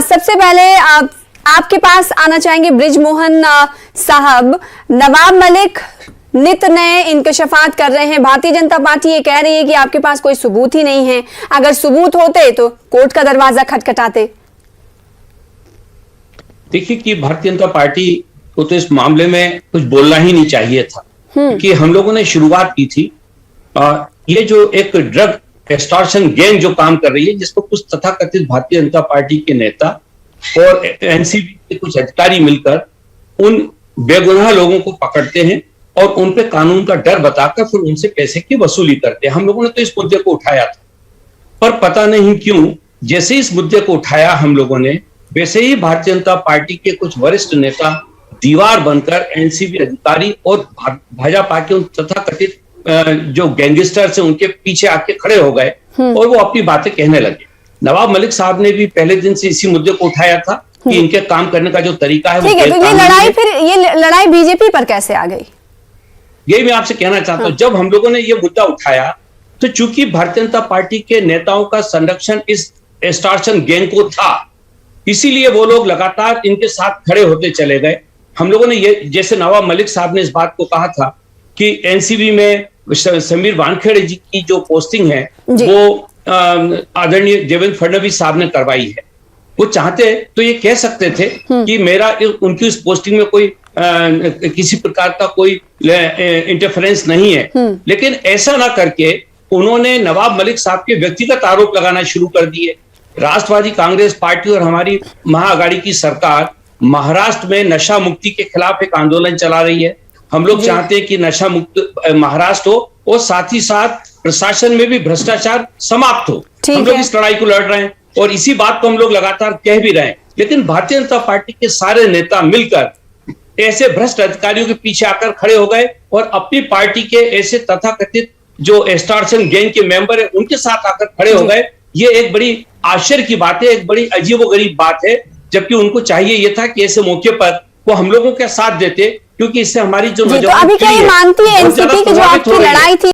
सबसे पहले आपके पास आना चाहेंगे बृजमोहन साहब। नवाब मलिक नित नए इंकशाफात कर रहे हैं। भारतीय जनता पार्टी ये कह रही है कि आपके पास कोई सबूत ही नहीं है। अगर सबूत होते तो कोर्ट का दरवाजा खटखटाते। देखिए कि भारतीय जनता पार्टी को तो इस मामले में कुछ बोलना ही नहीं चाहिए था कि हम लोगों ने शुरुआत की थी। ये जो एक ड्रग एक्सटॉर्शन गैंग जो काम कर रही है, जिसको कुछ तथाकथित भारतीय जनता पार्टी के नेता और एनसीबी के कुछ अधिकारी मिलकर उन बेगुनाह लोगों को पकड़ते हैं और उन पे कानून का डर बताकर फिर उनसे पैसे की वसूली करते हैं। हम लोगों ने तो इस मुद्दे को उठाया था, पर पता नहीं क्यों जैसे इस मुद्दे को उठाया हम लोगों ने, वैसे ही भारतीय जनता पार्टी के कुछ वरिष्ठ नेता दीवार बनकर एनसीबी अधिकारी और भाजपा के उन तथाकथित जो गैंगस्टर से उनके पीछे आके खड़े हो गए और वो अपनी बातें कहने लगे। नवाब मलिक साहब ने भी पहले दिन से इसी मुद्दे को उठाया था कि इनके काम करने का जो तरीका है, ठीक है, तो ये लड़ाई बीजेपी पर कैसे आ गई? यही मैं आपसे कहना चाहता हूं। जब हम लोगों ने ये मुद्दा उठाया तो चूंकि भारतीय जनता पार्टी के नेताओं का संरक्षण इस एक्सटॉर्शन गैंग को था, इसीलिए वो लोग लगातार इनके साथ खड़े होते चले गए। हम लोगों ने ये, जैसे नवाब मलिक साहब ने इस बात को कहा था कि एनसीबी में समीर वानखेड़े जी की जो पोस्टिंग है वो आदरणीय देवेंद्र फडणवीस साहब ने करवाई है। वो चाहते तो ये कह सकते थे कि मेरा उनकी उस पोस्टिंग में कोई किसी प्रकार का कोई इंटरफेरेंस नहीं है, लेकिन ऐसा ना करके उन्होंने नवाब मलिक साहब के व्यक्तिगत आरोप लगाना शुरू कर दिए। राष्ट्रवादी कांग्रेस पार्टी और हमारी महाअघाड़ी की सरकार महाराष्ट्र में नशा मुक्ति के खिलाफ एक आंदोलन चला रही है। हम लोग चाहते हैं कि नशा मुक्त महाराष्ट्र हो और साथ ही साथ प्रशासन में भी भ्रष्टाचार समाप्त हो। हम लोग इस लड़ाई को लड़ रहे हैं और इसी बात को हम लोग लगातार कह भी रहे हैं, लेकिन भारतीय जनता पार्टी के सारे नेता मिलकर ऐसे भ्रष्ट अधिकारियों के पीछे आकर खड़े हो गए और अपनी पार्टी के ऐसे तथाकथित जो एक्सटॉर्शन गैंग के मेंबर है उनके साथ आकर खड़े हो गए। ये एक बड़ी आश्चर्य की बात है, एक बड़ी अजीबोगरीब बात है, जबकि उनको चाहिए ये था कि ऐसे मौके पर वो हम लोगों का साथ देते, क्योंकि इससे हमारी जो तो अभी क्या ये मानती है एनसीपी की जो आपकी लड़ाई थी